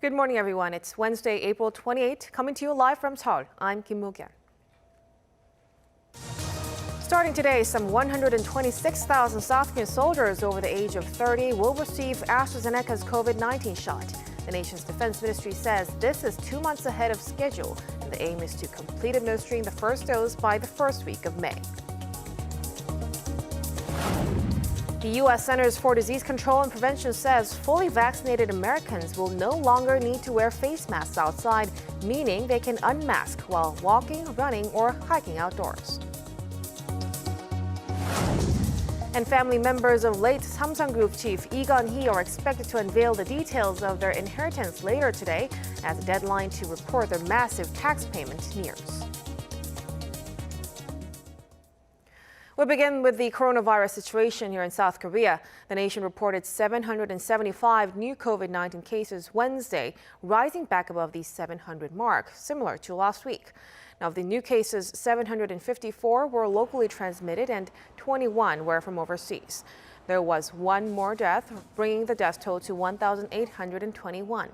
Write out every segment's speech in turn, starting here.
Good morning, everyone. It's Wednesday, April 28, coming to you live from Seoul. I'm Kim Moo-kyun. Starting today, some 126,000 South Korean soldiers over the age of 30 will receive AstraZeneca's COVID-19 shot. The nation's defense ministry says this is 2 months ahead of schedule, and the aim is to complete administering the first dose by the first week of May. The U.S. Centers for Disease Control and Prevention says fully vaccinated Americans will no longer need to wear face masks outside, meaning they can unmask while walking, running, or hiking outdoors. And family members of late Samsung Group chief Lee Gun-hee are expected to unveil the details of their inheritance later today as the deadline to report their massive tax payment nears. We'll begin with the coronavirus situation here in South Korea. The nation reported 775 new COVID-19 cases Wednesday, rising back above the 700 mark, similar to last week. Now, of the new cases, 754 were locally transmitted and 21 were from overseas. There was one more death, bringing the death toll to 1,821.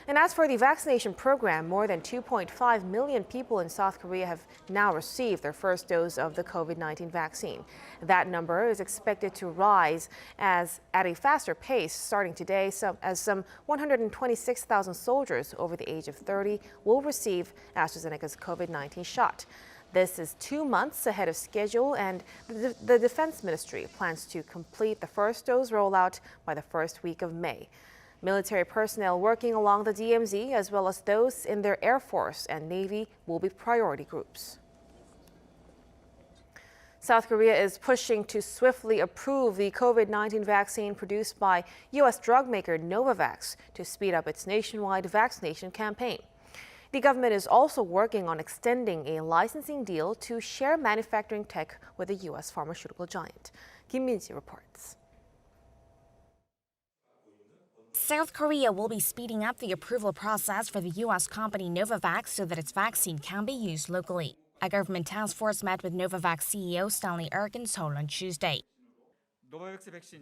And as for the vaccination program, more than 2.5 million people in South Korea have now received their first dose of the COVID-19 vaccine. That number is expected to rise at a faster pace starting today, as some 126,000 soldiers over the age of 30 will receive AstraZeneca's COVID-19 shot. This is 2 months ahead of schedule, and the Defense Ministry plans to complete the first dose rollout by the first week of May. Military personnel working along the DMZ, as well as those in their Air Force and Navy, will be priority groups. South Korea is pushing to swiftly approve the COVID-19 vaccine produced by U.S. drug maker Novavax to speed up its nationwide vaccination campaign. The government is also working on extending a licensing deal to share manufacturing tech with the U.S. pharmaceutical giant. Kim Min-ji reports. South Korea will be speeding up the approval process for the U.S. company Novavax so that its vaccine can be used locally. A government task force met with Novavax CEO Stanley Erk in Seoul on Tuesday.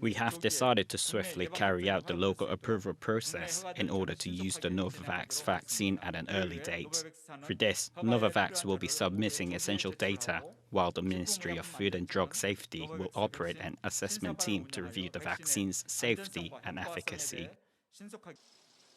We have decided to swiftly carry out the local approval process in order to use the Novavax vaccine at an early date. For this, Novavax will be submitting essential data, while the Ministry of Food and Drug Safety will operate an assessment team to review the vaccine's safety and efficacy.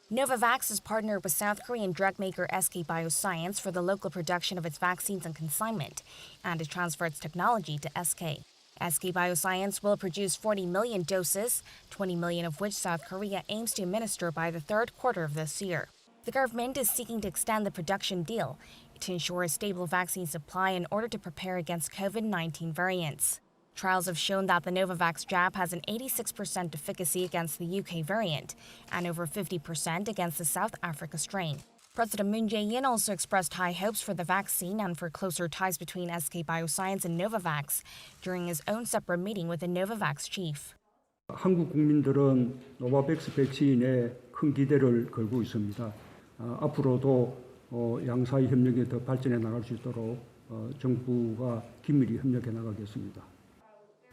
Novavax has partnered with South Korean drug maker SK Bioscience for the local production of its vaccines on consignment and to transfer its technology to SK. SK Bioscience will produce 40 million doses, 20 million of which South Korea aims to administer by the third quarter of this year. The government is seeking to extend the production deal to ensure a stable vaccine supply in order to prepare against COVID-19 variants. Trials have shown that the Novavax jab has an 86% efficacy against the UK variant and over 50% against the South Africa strain. President Moon Jae-in also expressed high hopes for the vaccine and for closer ties between SK Bioscience and Novavax during his own separate meeting with the Novavax chief. 한국 국민들은 노바백스 백신에 큰 기대를 걸고 있습니다. 앞으로도 양사의 협력이 더 발전해 나갈 수 있도록 정부가 긴밀히 협력해 나가겠습니다.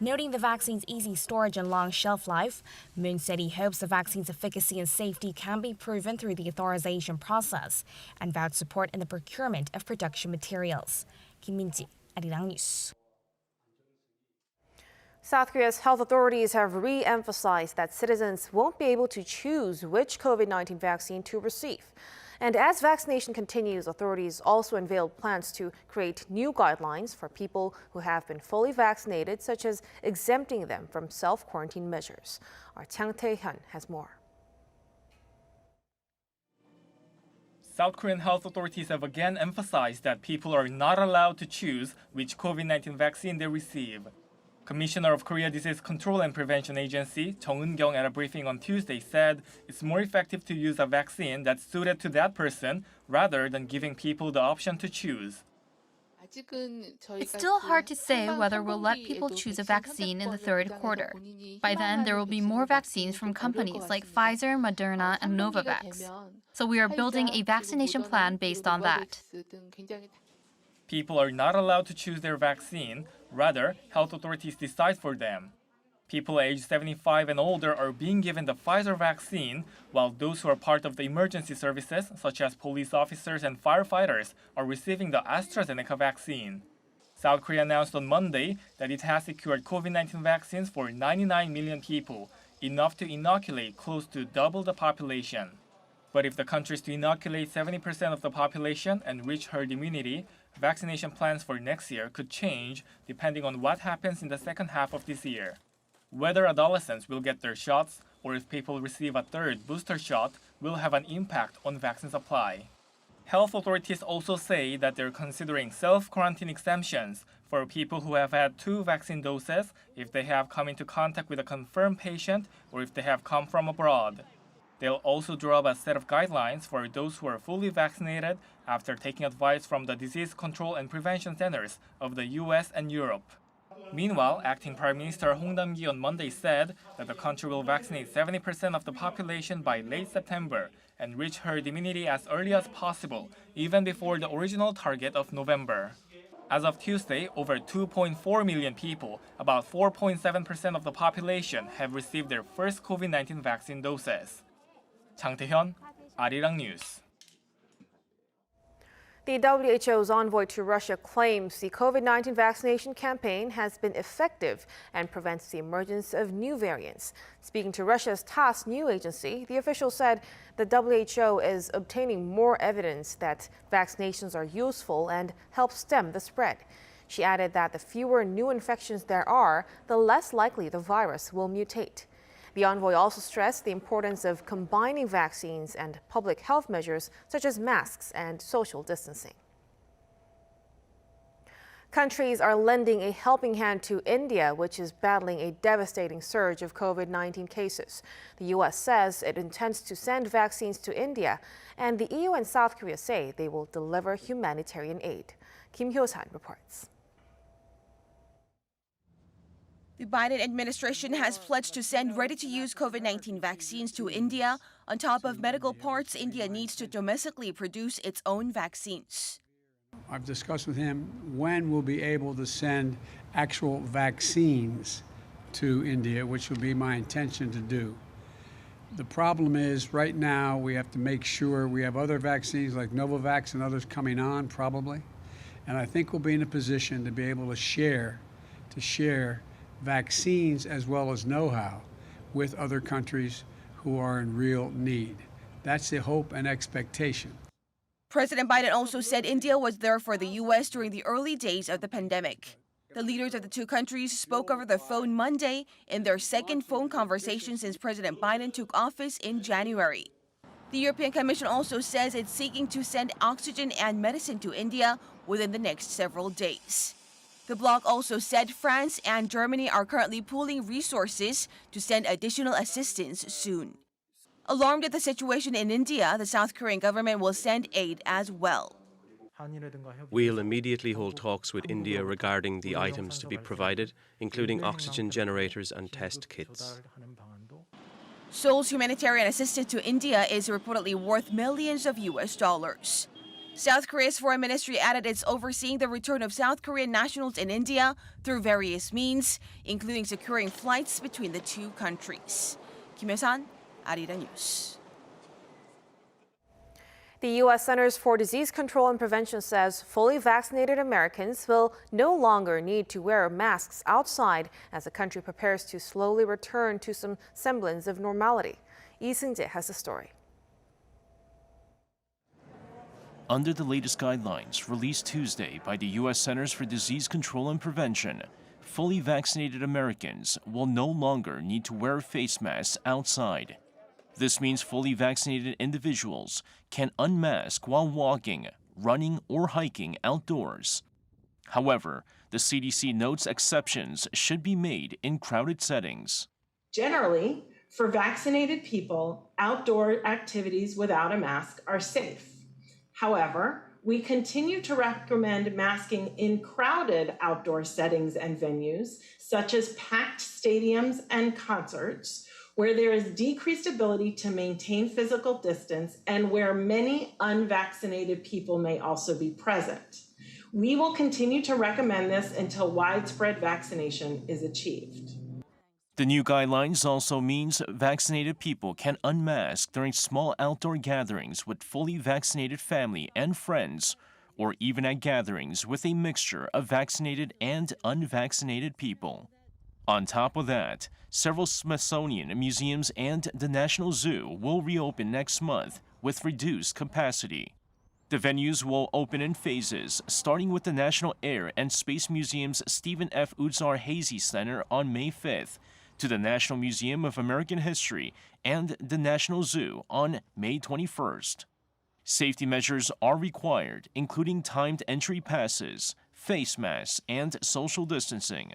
Noting the vaccine's easy storage and long shelf life, Moon said he hopes the vaccine's efficacy and safety can be proven through the authorization process and vowed support in the procurement of production materials. Kim Min-ji, Arirang News. South Korea's health authorities have re-emphasized that citizens won't be able to choose which COVID-19 vaccine to receive. And as vaccination continues, authorities also unveiled plans to create new guidelines for people who have been fully vaccinated, such as exempting them from self-quarantine measures. Our Chang Tae-hyun has more. South Korean health authorities have again emphasized that people are not allowed to choose which COVID-19 vaccine they receive. Commissioner of Korea Disease Control and Prevention Agency, Chung Eun-kyung, at a briefing on Tuesday said it's more effective to use a vaccine that's suited to that person rather than giving people the option to choose. It's still hard to say whether we'll let people choose a vaccine in the third quarter. By then, there will be more vaccines from companies like Pfizer, Moderna, and Novavax. So we are building a vaccination plan based on that. People are not allowed to choose their vaccine. Rather, health authorities decide for them. People aged 75 and older are being given the Pfizer vaccine, while those who are part of the emergency services, such as police officers and firefighters, are receiving the AstraZeneca vaccine. South Korea announced on Monday that it has secured COVID-19 vaccines for 99 million people, enough to inoculate close to double the population. But if the country is to inoculate 70% of the population and reach herd immunity, vaccination plans for next year could change depending on what happens in the second half of this year. Whether adolescents will get their shots or if people receive a third booster shot will have an impact on vaccine supply. Health authorities also say that they're considering self-quarantine exemptions for people who have had 2 vaccine doses if they have come into contact with a confirmed patient or if they have come from abroad. They'll also draw up a set of guidelines for those who are fully vaccinated after taking advice from the Disease Control and Prevention Centers of the US and Europe. Meanwhile, Acting Prime Minister Hong Nam-ki on Monday said that the country will vaccinate 70% of the population by late September and reach herd immunity as early as possible, even before the original target of November. As of Tuesday, over 2.4 million people, about 4.7% of the population, have received their first COVID-19 vaccine doses. 장태현, Arirang News. The WHO's envoy to Russia claims the COVID-19 vaccination campaign has been effective and prevents the emergence of new variants. Speaking to Russia's TASS news agency, the official said the WHO is obtaining more evidence that vaccinations are useful and help stem the spread. She added that the fewer new infections there are, the less likely the virus will mutate. The envoy also stressed the importance of combining vaccines and public health measures such as masks and social distancing. Countries are lending a helping hand to India, which is battling a devastating surge of COVID-19 cases. The U.S. says it intends to send vaccines to India, and the EU and South Korea say they will deliver humanitarian aid. Kim Hyo-san reports. The Biden administration has pledged to send ready-to-use COVID-19 vaccines to India. On top of medical parts, India needs to domestically produce its own vaccines. I've discussed with him when we'll be able to send actual vaccines to India, which will be my intention to do. The problem is right now we have to make sure we have other vaccines like Novavax and others coming on probably. And I think we'll be in a position to be able to share vaccines as well as know-how with other countries who are in real need. That's the hope and expectation. President Biden also said India was there for the U.S. during the early days of the pandemic. The leaders of the two countries spoke over the phone Monday in their second phone conversation since President Biden took office in January. The European Commission also says it's seeking to send oxygen and medicine to India within the next several days. The bloc also said France and Germany are currently pooling resources to send additional assistance soon. Alarmed at the situation in India, the South Korean government will send aid as well. We'll immediately hold talks with India regarding the items to be provided, including oxygen generators and test kits. Seoul's humanitarian assistance to India is reportedly worth millions of US dollars. South Korea's foreign ministry added it's overseeing the return of South Korean nationals in India through various means, including securing flights between the two countries. Kim Hyo-san, Arirang News. The U.S. Centers for Disease Control and Prevention says fully vaccinated Americans will no longer need to wear masks outside as the country prepares to slowly return to some semblance of normality. Lee Seung-jae has the story. Under the latest guidelines released Tuesday by the U.S. Centers for Disease Control and Prevention, fully vaccinated Americans will no longer need to wear face masks outside. This means fully vaccinated individuals can unmask while walking, running, or hiking outdoors. However, the CDC notes exceptions should be made in crowded settings. Generally, for vaccinated people, outdoor activities without a mask are safe. However, we continue to recommend masking in crowded outdoor settings and venues, such as packed stadiums and concerts, where there is decreased ability to maintain physical distance and where many unvaccinated people may also be present. We will continue to recommend this until widespread vaccination is achieved. The new guidelines also means vaccinated people can unmask during small outdoor gatherings with fully vaccinated family and friends, or even at gatherings with a mixture of vaccinated and unvaccinated people. On top of that, several Smithsonian museums and the National Zoo will reopen next month with reduced capacity. The venues will open in phases, starting with the National Air and Space Museum's Stephen F. Utzar Hazy Center on May 5th, to the National Museum of American History and the National Zoo on May 21st. Safety measures are required, including timed entry passes, face masks, and social distancing.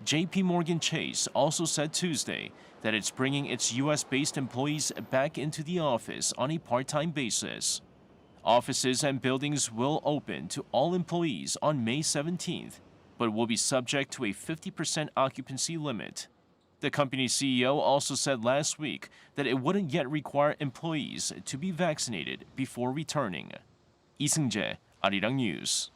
JP Morgan Chase also said Tuesday that it's bringing its U.S.-based employees back into the office on a part-time basis. Offices and buildings will open to all employees on May 17th, but will be subject to a 50% occupancy limit. The company's CEO also said last week that it wouldn't yet require employees to be vaccinated before returning. Lee Seung-jae, Arirang News.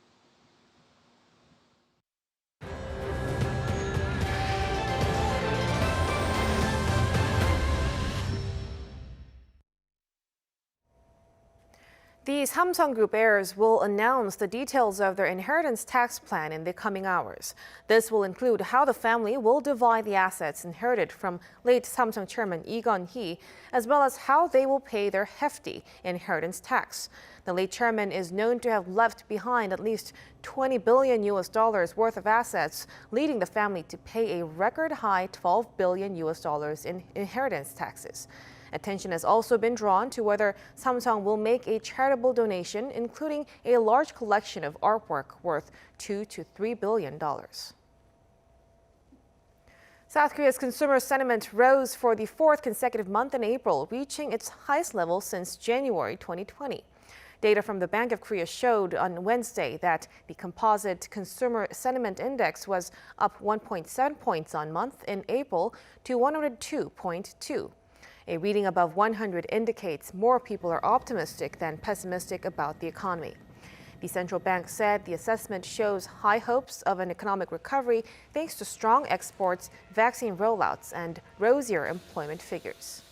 The Samsung Group heirs will announce the details of their inheritance tax plan in the coming hours. This will include how the family will divide the assets inherited from late Samsung chairman Lee Gun-hee, as well as how they will pay their hefty inheritance tax. The late chairman is known to have left behind at least $20 billion worth of assets, leading the family to pay a record high $12 billion in inheritance taxes. Attention has also been drawn to whether Samsung will make a charitable donation, including a large collection of artwork worth $2 to $3 billion. South Korea's consumer sentiment rose for the fourth consecutive month in April, reaching its highest level since January 2020. Data from the Bank of Korea showed on Wednesday that the composite consumer sentiment index was up 1.7 points on month in April to 102.2. A reading above 100 indicates more people are optimistic than pessimistic about the economy. The central bank said the assessment shows high hopes of an economic recovery thanks to strong exports, vaccine rollouts, and rosier employment figures.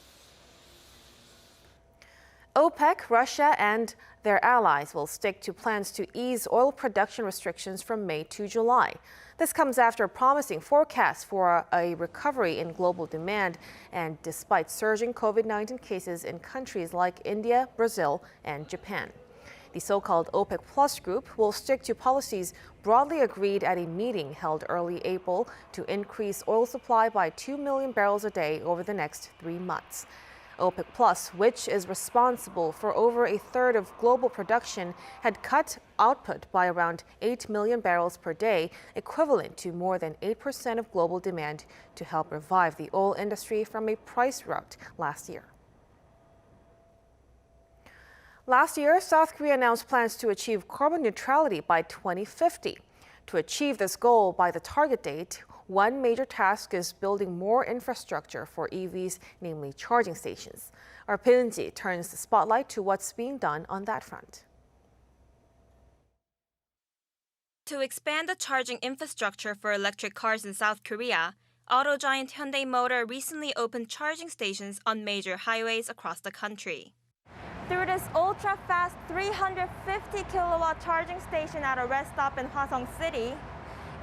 OPEC, Russia, and their allies will stick to plans to ease oil production restrictions from May to July. This comes after promising forecasts for a recovery in global demand and despite surging COVID-19 cases in countries like India, Brazil, and Japan. The so-called OPEC Plus group will stick to policies broadly agreed at a meeting held early April to increase oil supply by 2 million barrels a day over the next 3 months. OPEC Plus, which is responsible for over a third of global production, had cut output by around 8 million barrels per day, equivalent to more than 8% of global demand, to help revive the oil industry from a price rout last year. Last year, South Korea announced plans to achieve carbon neutrality by 2050. To achieve this goal by the target date, one major task is building more infrastructure for EVs, namely charging stations. Our Pinji turns the spotlight to what's being done on that front. To expand the charging infrastructure for electric cars in South Korea, auto giant Hyundai Motor recently opened charging stations on major highways across the country. Through this ultra-fast 350-kilowatt charging station at a rest stop in Hwasong City,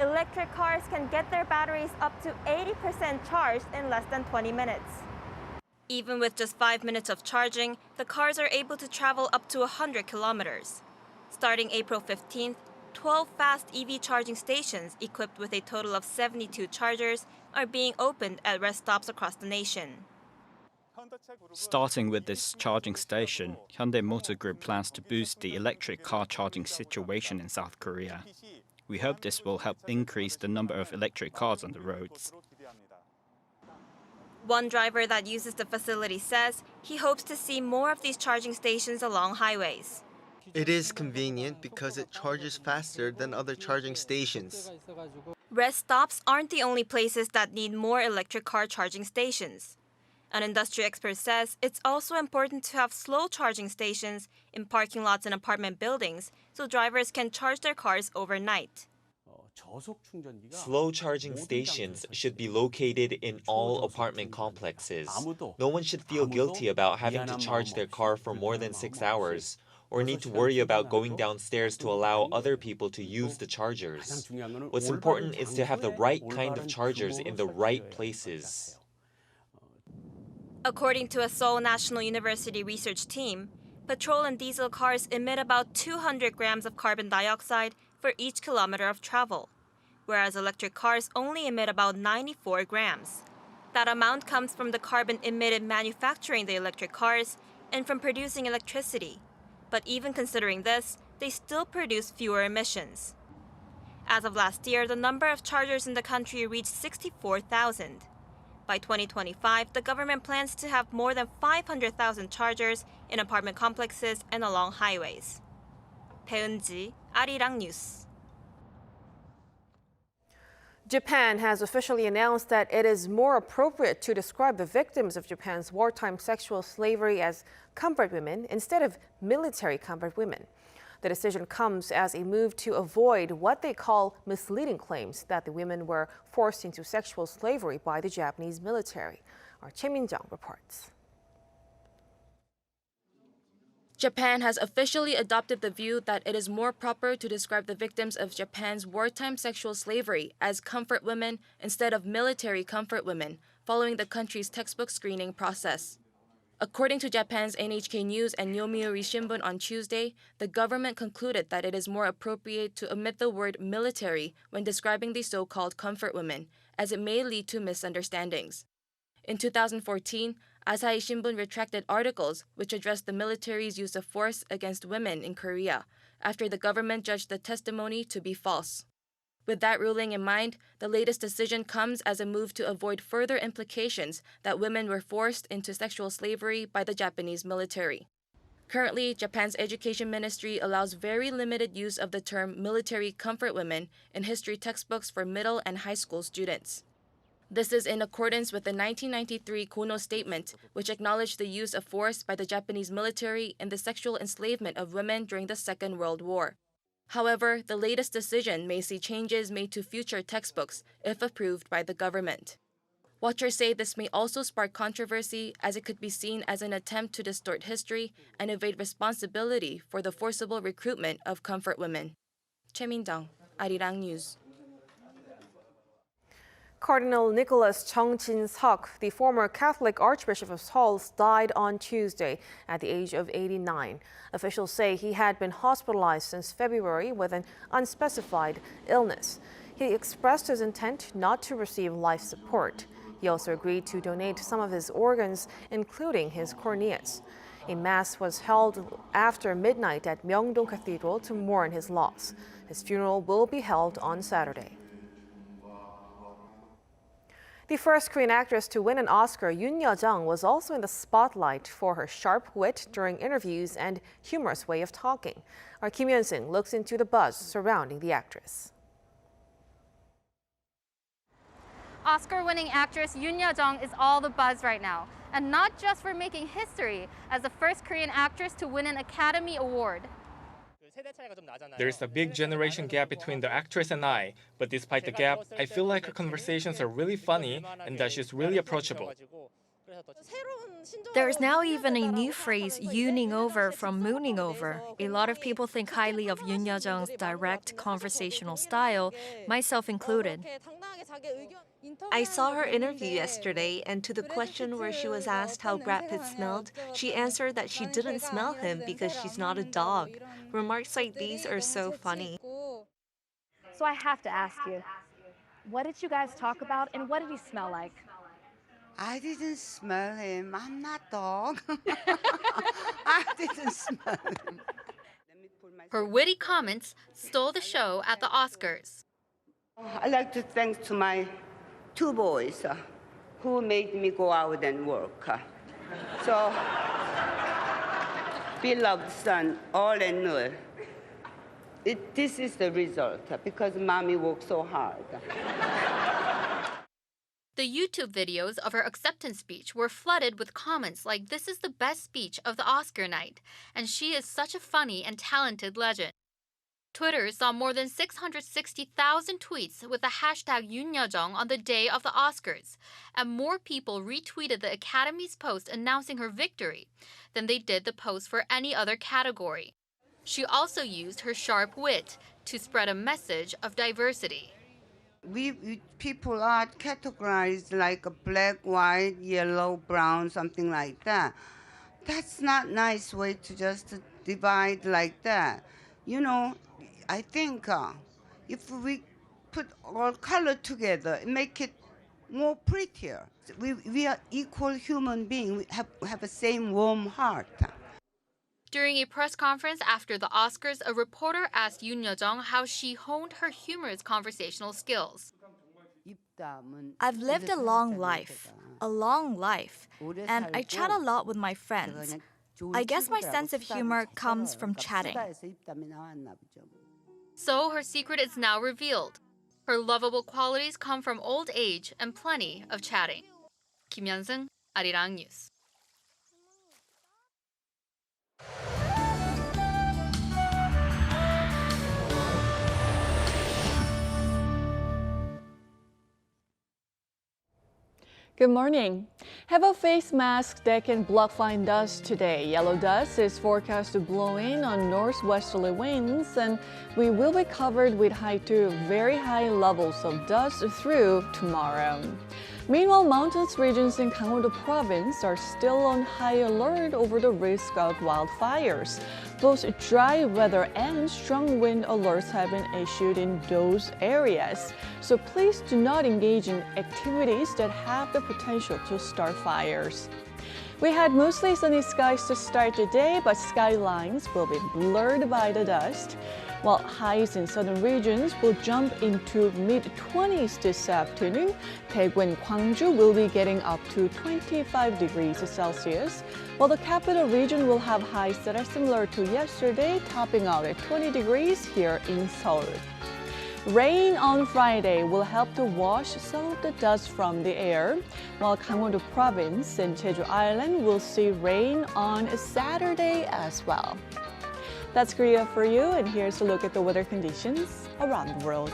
electric cars can get their batteries up to 80% charged in less than 20 minutes. Even with just 5 minutes of charging, the cars are able to travel up to 100 kilometers. Starting April 15th, 12 fast EV charging stations equipped with a total of 72 chargers are being opened at rest stops across the nation. Starting with this charging station, Hyundai Motor Group plans to boost the electric car charging situation in South Korea. We hope this will help increase the number of electric cars on the roads. One driver that uses the facility says he hopes to see more of these charging stations along highways. It is convenient because it charges faster than other charging stations. Rest stops aren't the only places that need more electric car charging stations. An industry expert says it's also important to have slow charging stations in parking lots and apartment buildings so drivers can charge their cars overnight. Slow charging stations should be located in all apartment complexes. No one should feel guilty about having to charge their car for more than 6 hours, or need to worry about going downstairs to allow other people to use the chargers. What's important is to have the right kind of chargers in the right places. According to a Seoul National University research team, petrol and diesel cars emit about 200 grams of carbon dioxide for each kilometer of travel, whereas electric cars only emit about 94 grams. That amount comes from the carbon emitted manufacturing the electric cars and from producing electricity. But even considering this, they still produce fewer emissions. As of last year, the number of chargers in the country reached 64,000. By 2025, the government plans to have more than 500,000 chargers in apartment complexes and along highways. 배은지, Arirang News. Japan has officially announced that it is more appropriate to describe the victims of Japan's wartime sexual slavery as comfort women instead of military comfort women. The decision comes as a move to avoid what they call misleading claims that the women were forced into sexual slavery by the Japanese military. Our Choi Min-jung reports. Japan has officially adopted the view that it is more proper to describe the victims of Japan's wartime sexual slavery as comfort women instead of military comfort women, following the country's textbook screening process. According to Japan's NHK News and Yomiuri Shimbun on Tuesday, the government concluded that it is more appropriate to omit the word military when describing the so-called comfort women, as it may lead to misunderstandings. In 2014, Asahi Shimbun retracted articles which addressed the military's use of force against women in Korea, after the government judged the testimony to be false. With that ruling in mind, the latest decision comes as a move to avoid further implications that women were forced into sexual slavery by the Japanese military. Currently, Japan's education ministry allows very limited use of the term military comfort women in history textbooks for middle and high school students. This is in accordance with the 1993 Kono Statement, which acknowledged the use of force by the Japanese military in the sexual enslavement of women during the Second World War. However, the latest decision may see changes made to future textbooks if approved by the government. Watchers say this may also spark controversy, as it could be seen as an attempt to distort history and evade responsibility for the forcible recruitment of comfort women. Choi Min-jung, Arirang News. Cardinal Nicholas Chung-Chin-seok, the former Catholic Archbishop of Seoul, died on Tuesday at the age of 89. Officials say he had been hospitalized since February with an unspecified illness. He expressed his intent not to receive life support. He also agreed to donate some of his organs, including his corneas. A mass was held after midnight at Myeongdong Cathedral to mourn his loss. His funeral will be held on Saturday. The first Korean actress to win an Oscar, Yoon Ye-jung, was also in the spotlight for her sharp wit during interviews and humorous way of talking. Our Kim Hyun-sung looks into the buzz surrounding the actress. Oscar-winning actress Yoon Ye-jung is all the buzz right now, and not just for making history as the first Korean actress to win an Academy Award. There's a big generation gap between the actress and I, but despite the gap, I feel like her conversations are really funny and that she's really approachable. There's now even a new phrase, yooning over from mooning over. A lot of people think highly of Yoon Ye-jung's direct conversational style, myself included. I saw her interview yesterday, and to the question where she was asked how Brad Pitt smelled, she answered that she didn't smell him because she's not a dog. Remarks like these are so funny. So I have to ask you, what did you guys talk about and what did he smell like? I didn't smell him. I'm not dog. I didn't smell him. Her witty comments stole the show at the Oscars. I'd like to thank to my two boys who made me go out and work. So, beloved son, all and all, this is the result because mommy worked so hard. The YouTube videos of her acceptance speech were flooded with comments like, "This is the best speech of the Oscar night," and "She is such a funny and talented legend." Twitter saw more than 660,000 tweets with the hashtag 윤여정 on the day of the Oscars, and more people retweeted the Academy's post announcing her victory than they did the post for any other category. She also used her sharp wit to spread a message of diversity. We people are categorized like a black, white, yellow, brown, something like that. That's not a nice way to just divide like that. You know, I think if we put all color together, make it more prettier. We are equal human beings. We have the same warm heart. During a press conference after the Oscars, a reporter asked 윤여정 how she honed her humorous conversational skills. I've lived a long life, and I chat a lot with my friends. I guess my sense of humor comes from chatting. So her secret is now revealed. Her lovable qualities come from old age and plenty of chatting. Kim Hyun-sung, Arirang News. Good morning. Have a face mask that can block fine dust today. Yellow dust is forecast to blow in on northwesterly winds, and we will be covered with high to very high levels of dust through tomorrow. Meanwhile, mountainous regions in Gangwon-do province are still on high alert over the risk of wildfires. Both dry weather and strong wind alerts have been issued in those areas. So please do not engage in activities that have the potential to start fires. We had mostly sunny skies to start the day, but skylines will be blurred by the dust. While highs in southern regions will jump into mid-20s this afternoon, Daegu and Gwangju will be getting up to 25 degrees Celsius, while the capital region will have highs that are similar to yesterday, topping out at 20 degrees here in Seoul. Rain on Friday will help to wash some of the dust from the air, while Gangwon-do province and Jeju Island will see rain on Saturday as well. That's Korea for you, and here's a look at the weather conditions around the world.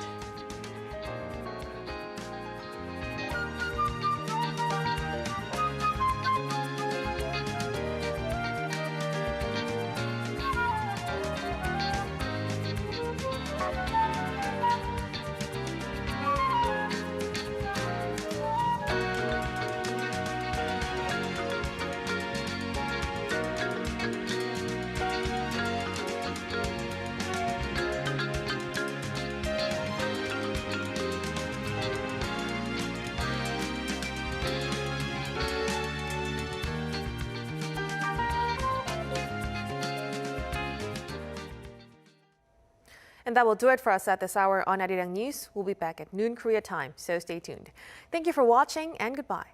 And that will do it for us at this hour on Arirang News. We'll be back at noon Korea time, so stay tuned. Thank you for watching and goodbye.